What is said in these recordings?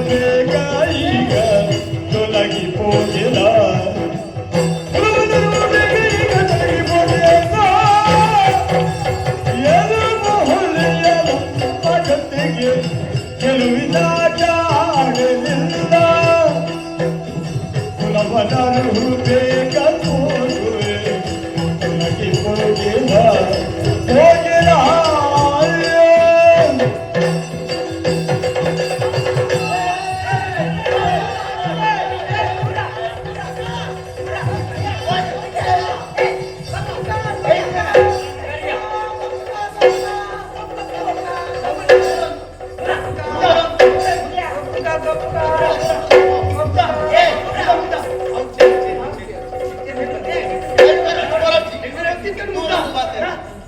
ಬೇಗ ಈಗ ತೊಲಗಿ ಹೋಗಿಲ್ಲ ಗೆಲುವಿನ ಜಾಡಲಿಲ್ಲ ಕುಲವನರು ಬೇಗ ಹೋಗುವೆ ತೊಲಗಿ ಹೋಗಿಲ್ಲ ಹೋಗಿಲ್ಲ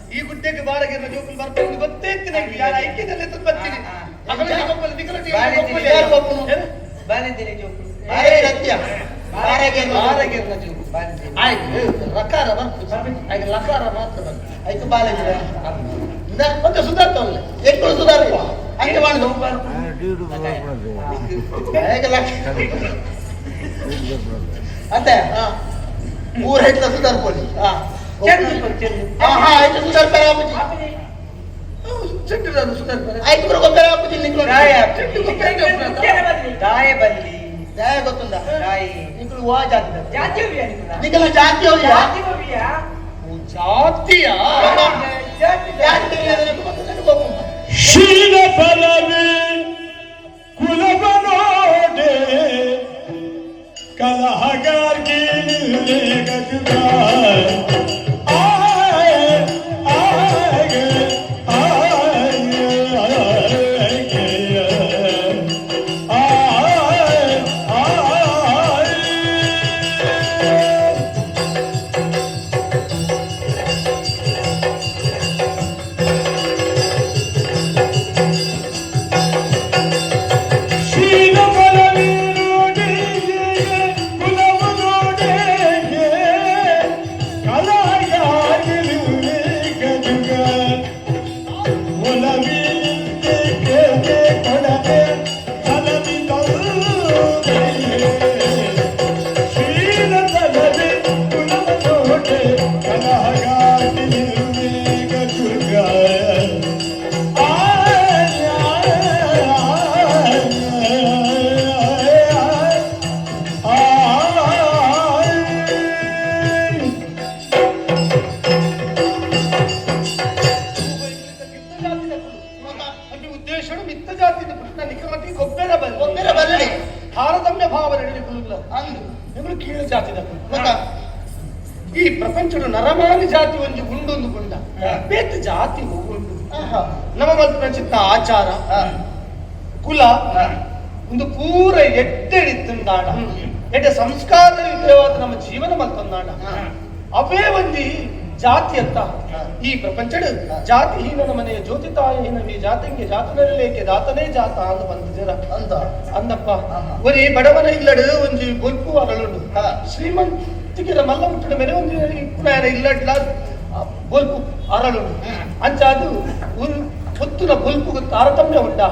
ಈ ಗುಡ್ಡೆಗೆ ಬಾರಗಿರ ಜೋಕುಲು ಬರ್ತೀನಿ ಗೊತ್ತೇ ಇತ್ತು ನನಗೆ ಯಾರ ಐಕ್ಯದಲ್ಲಿ ಬರ್ತೀನಿ ಬಾಲಿದ್ದೇನೆ ಜೋಕುಲು ಬಾರಗಿರ ಜೋಕುಲು ಆಯ್ತು ರಕಾರ ಬರ್ತು ಆಯ್ತು ಲಕಾರ ಮಾತ್ರ ಬಂತು ಆಯ್ತು ಬಾಲಗಿರ ಮತ್ತೆ ಸುಧಾರ್ತವಲ್ಲ ಎಷ್ಟು ಸುಧಾರಿಸುವ ಹಂಗೆ ಮಾಡುದು ಅತ್ತೆ ಮೂರು ಹೆಚ್ಚು ಸುಧಾರ್ಕೊಳ್ಳಿ ಆಯ್ತು ಸುಧಾರ್ತಾರೆ ಆಯ್ತು ಗೊಬ್ಬರ ದಾಯ ಬಲ್ಲಿ ದಾಯ ಗೊತ್ತುಂಟಾ ನಿಂಗಳು ವಾ ಜಾತಿ ನಿಂಗಳ ಜಾತಿ ಜಾತಿಯ ಶೀಲ ಬಲವೇ ಕುಲಬನೋಡೆ ಕಲಹಗಾರ್ಗೆ ತಾರತಮ್ಯ ಭಾವ ನಡೆಯಲಿಲ್ಲ ಅಂದು ನಿಮಗೆ ಕೀಳು ಜಾತಿದ ಈ ಪ್ರಪಂಚದ ನರಮಾನಿ ಜಾತಿ ಒಂದು ಗುಂಡೊಂದು ಗುಂಡ ಬೇತ ಜಾತಿ ಉಂಡು ನಮ್ಮ ಚಿತ್ತ ಆಚಾರ ಕುಲ ಒಂದು ಪೂರ ಎಡ್ಡೆಡಿತ್ತುಂದಾಡ ಎಡ್ಡೆ ಸಂಸ್ಕಾರ ವಿಧೇಯವಾದ ನಮ್ಮ ಜೀವನ ಮಲ್ತೊಂದಾಡ ಅವೇ ಒಂದು ಜಾತಿ ಅಂತ ಈ ಪ್ರಪಂಚದ ಜಾತಿಹೀನನ ಮನೆಯ ಜ್ಯೋತಿತಾಯಹೀನವಿ ಜಾತಂಗೆ ಜಾತನಲ್ಲೇಕೆ ದಾತನೇ ಜಾತ ಅಂದು ಬಂದಿದ್ದೀರ ಅಂತ ಅಂದಪ್ಪ ಒರಿ ಬಡವನ ಇಲ್ಲಡು ಒಂದು ಬೊಲ್ಪು ಅರಳುಂಡು ಶ್ರೀಮಂತಿಗೆ ಮಲ್ಲ ಮುಟ್ಟಿದ ಮೇಲೆ ಒಂದು ಇಲ್ಲಡ್ಲ ಬೊಲ್ಪು ಅರಳುಂಡು ಅಂಚ ಅದು ಹೊತ್ತುನ ಬೊಲ್ಪು ತಾರತಮ್ಯ ಉಂಡ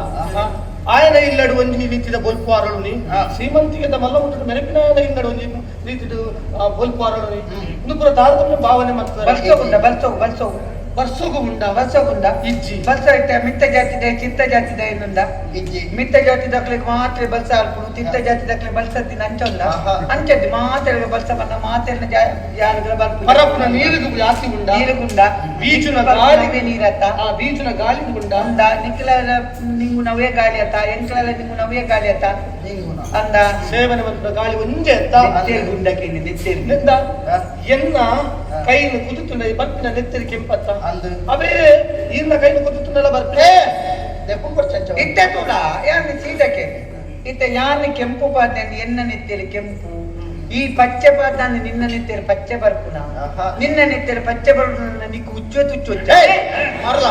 ಆಯನ ಇಲ್ಲಡು ಒಂದು ರೀತಿಯ ಬೊಲ್ಪು ಅರಳುನಿ ಶ್ರೀಮಂತಿಗೆ ಮಲ್ಲ ಮುಟ್ಟಿದ ಮೆರಪಿನ ಇಲ್ಲಡು ಒಂದು ರೀತಿಯ ಬೊಲ್ಪು ಅರಳುನಿ ಇನ್ನು ಪೂರ ತಾರತಮ್ಯ ಭಾವನೆ ಮಾಡ್ತಾರೆ ವರ್ಷಗುಂಡ ಇಜ್ಜಿ ಬಲ್ಸ ಇಟ್ಟ ಮಿತ್ತ ಜಾತಿದ ಚಿತ್ತ ಜಾತಿದ ಇನ್ನೊಂದ ಇಜ್ಜಿ ಮಿತ್ತ ಜಾತಿ ದಕ್ಲಿಗೆ ಮಾತ್ರ ಬಲ್ಸ ಹಾಲ್ಪುಡು ಚಿತ್ತ ಜಾತಿ ದಕ್ಲೆ ಬಲ್ಸತ್ತಿನ ಅಂಚೊಂದ ಅಂಚದ್ದು ಮಾತ್ರ ಬಲ್ಸ ಬಂದ ಮಾತ್ರ ಯಾರುಗಳ ಬರ್ಪು ಪರಪುನ ನೀರುಗು ಜಾತಿ ನೀರುಗುಂಡ ಬೀಚುನ ಗಾಳಿಗೆ ನೀರತ್ತ ಆ ಬೀಚುನ ಗಾಳಿ ಗುಂಡ ಅಂದ ನಿಖಿಲ ನಿಂಗು ನವೇ ಗಾಳಿ ಅತ್ತ ಎಂಕಲ ನಿಂಗು ನವೇ ಗಾಳಿ ಅತ್ತ ಅಂದ ಸೇವನೆ ಬಂದ ಗಾಳಿ ಒಂದೇ ಅತ್ತ ಗುಂಡಕ್ಕೆ ನೆತ್ತೆಂದ ಎನ್ನ ಕೈನು ಕುದುತುಂಡ ಬರ್ಪಿನ ನೆತ್ತರಿ ಕೆಂಪತ್ತ ಅವೇ ಇನ್ನ ಕೈನು ಕುದುತುಂಡಲ ಬರ್ಪೆ ಇತ್ತೆ ತೂಡ ಯಾರು ಸೀದಕ್ಕೆ ಇತ್ತೆ ಯಾರು ಕೆಂಪು ಪಾದ ಎನ್ನ ನೆತ್ತರಿ ಕೆಂಪು ಈ ಪಚ್ಚೆ ಪಾದ ನಿನ್ನ ನೆತ್ತರಿ ಪಚ್ಚೆ ಬರ್ಪುನ ನಿನ್ನ ನೆತ್ತರಿ ಪಚ್ಚೆ ಬರ್ಪುನ ನಿಕ್ಕು ಉಚ್ಚು ತುಚ್ಚು ಮರಲ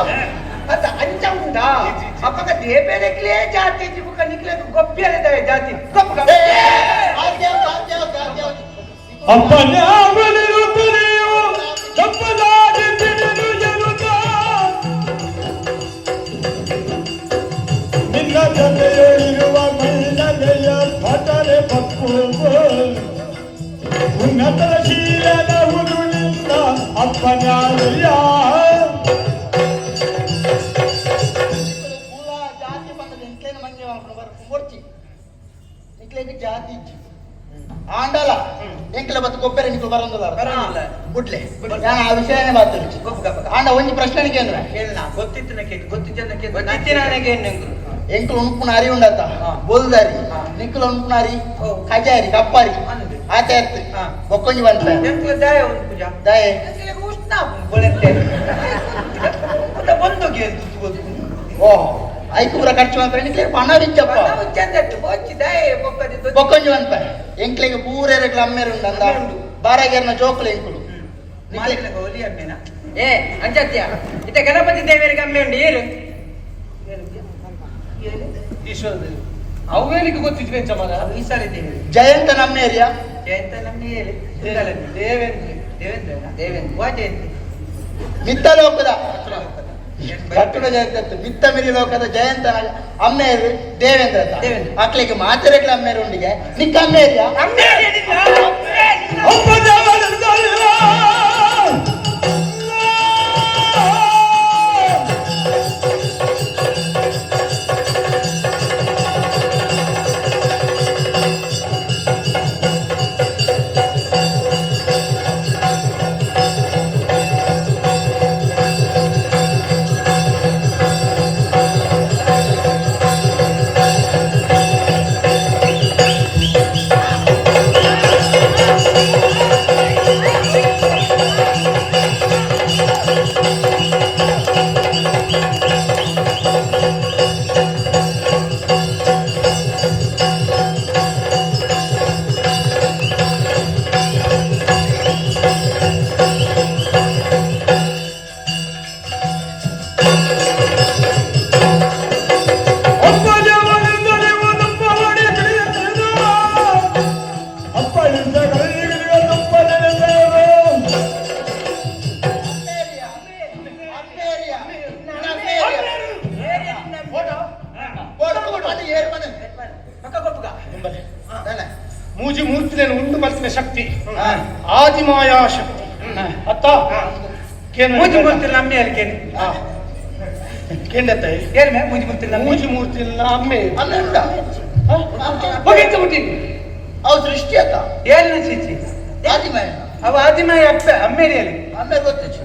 ಅದ ಅಂಚ ಉಂಡಾ ಅಪ್ಪಗ ದೇಬೇರೆಕ್ಲೇ ಜಾತಿ ಜಿಬುಕ ನಿಕ್ಲೆ ಗೊಬ್ಬೆಲೆ ಜಾತಿ ಗೊಬ್ಬ ಅಪ್ಪನ ಅವನಿರುತ್ತನೆಯೋ ತಪ್ಪದಾಗಿ ತಿಳಿದು ಜನುತ ನಿನ್ನ ಜೊತೆಯಲ್ಲಿರುವ ನಿಕ್ಲೆಗೆ ಜಾತಿ ಇಜ್ಜಿ ಆಂಡಲ ಎಂಕಲ ಬತ್ತು ಕೊಬ್ಬರಿ ನಿಕ್ಲು ಬರೋದಿಲ್ಲ ಬುಡ್ಲೆ ನಾನು ಆ ವಿಷಯನೇ ಮಾತಾಡಿ ಆಂಡ ಒಂಜಿ ಪ್ರಶ್ನೆಗೆ ಅಂದ್ರೆ ಗೊತ್ತಿತ್ತಿನ ಕೇಳಿ ಗೊತ್ತಿತ್ತಿನ ಎಂಕಲು ಉಣ್ಪುನ ಅರಿ ಉಂಡತ ಬೋಲ್ದಾರಿ ನಿಕ್ಲು ಉಣ್ಪುನಾರಿ ಖಜಾರಿ ಕಪ್ಪಾರಿ ಆತ ಇರ್ತ ಬೊಕ್ಕೊಂಜಿ ಬಂತ ದಾಯ ಒಂದು ಪೂಜಾ ದಾಯ ಉಷ್ಣ ಬೋಳೆಂತೆ ಬಂದು ಓ ಐಕು ಪೂರ ಖರ್ಚು ಮಾಡ್ತಾರೆ ನಿಕ್ಲೆ ಪಣ ಬಿಚ್ಚಪ್ಪ ಬೊಕ್ಕೊಂಜಿ ಬಂತ ಎಂಕ್ಲೆಗೆ ಪೂರೇರಕ್ಲ ಅಮ್ಮೇರು ಉಂಡಂದ ಬಾರಾಗೇರ್ನ ಜೋಕ್ಲೆ ಎಂಕುಲು ಹೋಲಿ ಅಮ್ಮೇನ ಏ ಅಂಜತ್ಯ ಇತ್ತ ಗಣಪತಿ ದೇವರಿಗೆ ಅಮ್ಮೆ ಉಂಡು ಏರು ಈಶ್ವರ ದೇವಿ ಅವೇನಿಗೆ ಗೊತ್ತಿದ್ರೆ ಚಮರ ಈ ಸಾಲ ದೇವಿ ಜಯಂತ ನಮ್ಮ ಏರಿಯಾ ಜಯಂತ ನಮ್ಗೆ ಹೇಳಿ ದೇವೇಂದ್ರ ದೇವೇಂದ್ರ ವಾ ಜಯಂತಿ ಮಿತ್ತ ಲೋಕದ ಕಟ್ಟಡ ಜಯಂತ ಮಿತ್ತ ಮಿರಿ ಲೋಕದ ಜಯಂತ ಅಮ್ಮೇರು ದೇವೇಂದ್ರ ಮಕ್ಕಳಿಗೆ ಮಾತಿರಕ್ಲ ಅಮ್ಮೇರು ಉಂಡಿಗೆ ನಿಕ್ಕ ಅಮ್ಮೇರಿಯಾ ಮೂಜಿ ಮೂರ್ತಿಯನ್ನು ಉಂಡು ಮಲ್ತಿನ ಶಕ್ತಿ ಆದಿಮಾಯಾ ಶಕ್ತಿ ಅತ್ತ ಮೂಜಿ ಮೂರ್ತಿ ಅಮ್ಮೆ ಅಲ್ಲಿ ಕೇಳಿ ಕೇಂಡತ್ತ ಏನ್ ಮೂಜಿ ಮೂರ್ತಿ ಮೂಜಿ ಮೂರ್ತಿ ಅಮ್ಮೆ ಅಮ್ಮೆ ಉಂಡ ಹೋಗಿತ್ತು ಮುಟ್ಟಿ ಅವು ಸೃಷ್ಟಿ ಅತ್ತ ಏನ ಸಿಚ್ಚಿ ಆದಿಮಾಯ ಅವ ಆದಿಮಾಯ ಅಪ್ಪ ಅಮ್ಮೇರಿಯಲ್ಲಿ ಅಮ್ಮೆ ಗೊತ್ತಿಚ್ಚು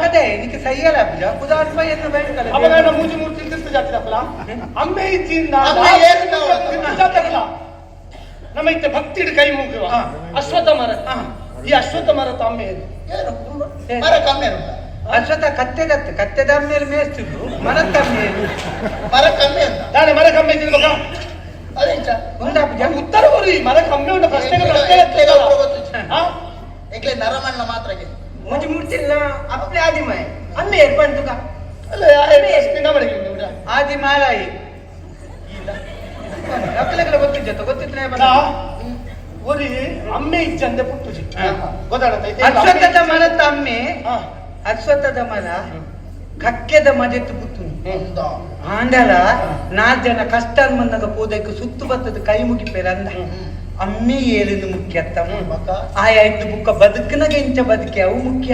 ಅದೇ ಇದಕ್ಕೆ ಸೈಯಲ್ಲ ಪೂಜಾ ಪುದಾರ್ಪ ಏನು ಬೇಕಲ್ಲ ಅವನ ಮೂಜಿ ಮೂರ್ತಿ ತಿರ್ತು ಜಾತಿರಪ್ಪಲ ಅಮ್ಮೆ ಇತ್ತಿಂದ ನಮ್ಮ ಇತ್ತೆ ಭಕ್ತಿ ಕೈ ಮುಗಿಯುವ ಅಶ್ವತ್ಥ ಮರ ಈ ಅಶ್ವತ್ಥ ಮರ ಅಮ್ಮೆ ಮರ ಕಮ್ಮಿ ಅಶ್ವತ್ಥ ಕತ್ತೆದ ಮೇಲೆ ಮೇಯಿಸ್ತಿದ್ರು ಮರದ ಮೇಲೆ ಮರ ಕಮ್ಮಿ ಅಂತ ನಾಳೆ ಮರ ಕಮ್ಮಿ ಇದ್ದೀನಿ ಮಗ ಅದೇಂಚ ಉಂಟಾ ಪೂಜಾ ಉತ್ತರ ಕೊಡಿ ಮರ ಕಮ್ಮಿ ಉಂಟ ಪ್ರಶ್ನೆಗೆ ಏಕ್ಲೆ ನರಮಣ್ಣ ಮಾತ್ರ ಮೂಜಿ ಮೂರ್ತಿಲ್ಲ ಅಪ್ಲೆ ಆದಿಮಾಯ ಅಮ್ಮೆ ಏರ್ಪಂತುಕ ಅಲ್ಲ ಆದಿಮಾಲಾಯಿ ಮಕ್ಕಳಿಗೆಲ್ಲ ಗೊತ್ತಿದ್ದ ಗೊತ್ತಿದ್ರೆ ಒರಿ ಅಮ್ಮೆ ಇಚ್ಚಂದೆ ಪುಟ್ಟುಜಿ ಗೊತ್ತಾಗತ್ತ ಅಶ್ವತ್ಥದ ಮರದ ಅಮ್ಮೆ ಅಶ್ವತ್ಥದ ಮರ ಕಕ್ಕೆದ ಮಜೆತ್ತು ಪುತ್ತು ಆಂಡಲ 4 ಜನ ಕಷ್ಟ ಬಂದಾಗ ಪೋದಕ್ಕೆ ಸುತ್ತು ಬತ್ತದ ಕೈ ಮುಗಿಪೇರ ಅಂದ ಅಮ್ಮೆ ಏಳಿನ ಮುಖ್ಯ ಆಯಾ ಇದ್ದು ಬುಕ್ಕ ಬದುಕಿನಾಗ ಎಂಚ ಬದುಕಿ ಅವು ಮುಖ್ಯ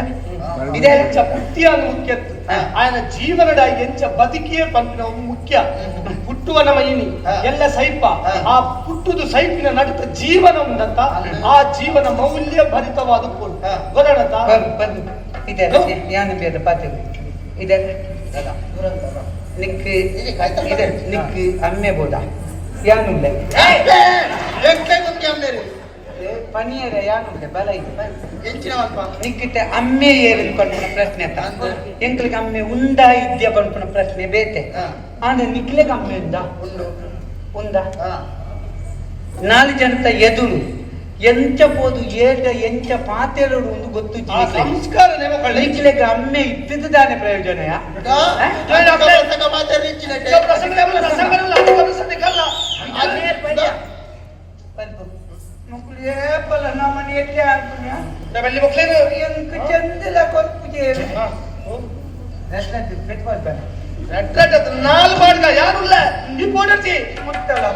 ಇದೇ ಎಂಚ ಪುಟ್ಟಿಯ ಮುಖ್ಯ ఆయన ಜೀವನದ ಎಂಚ ಬದುಕಿಯೇ ಪಂಪಿನ ಮುಖ್ಯ ಹುಟ್ಟುವ ನಮ್ಮ ಇನಿ ಎಲ್ಲ ಸೈಪ ಆ ಹುಟ್ಟುದು ಸೈಪಿನ ನಡುತ್ತ ಜೀವನ ಉಂಡಂತ ಆ ಜೀವನ ಮೌಲ್ಯ ಭರಿತವಾದ ಗೊತ್ತಾಡತ್ತ ಬಂದು ಇದೆ ಯಾನ ಬೇಡ ಪಾತ್ರೆ ಇದೆ ನಿಕ್ ಇದೆ ನಿಕ್ ಅಮ್ಮೆ ಬೋದ ಯಾನುಂಡೆ ಪನಿಯರ ಯಾನುಂಡೆ ಬಲ ಇದೆ ನಿಕ್ಕಿಟ್ಟೆ ಅಮ್ಮೆ ಏರಿನ ಕೊಂಡ್ಪುನ ಪ್ರಶ್ನೆ ಅಂತ ಎಂಕ್ಲಿಗೆ ಅಮ್ಮೆ ಉಂಡ ಇದ್ಯ ಕೊಂಡ್ಪುನ ಪ್ರಶ್ನೆ ಬೇತೆ ಆದ್ರೆ ನಿಕ್ಲೆಗೆ ಅಮ್ಮೆ ಉಂದ 4 ಜನತ ಎದುರು ಎಂಚ ಪೋದು ಏಟ ಎಂಚ ಪಾತೆಲುಡು ಒಂದು ಗೊತ್ತು ಸಂಸ್ಕಾರ ನಿಕ್ಲೆಗೆ ಅಮ್ಮೆ ಇದ್ದಿದ್ದಾನೆ ಪ್ರಯೋಜನ ಮಕ್ಕಳು ಏಪಲ್ಲ ನಮ್ಮನೆ ಎಲ್ಲಿ ಆಗ್ತಾನೆ ಎಂಕ ಚಂದಿಲ್ಲ ಕೊಲ್ಪುಜೆ ನಾಲ್ ಮಾಡ್ಗ ಯಾರುಲ್ಲ ಈ ಪೋಡರ್ತಿ ಮುಟ್ಟಲ್ಲ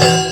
ಿ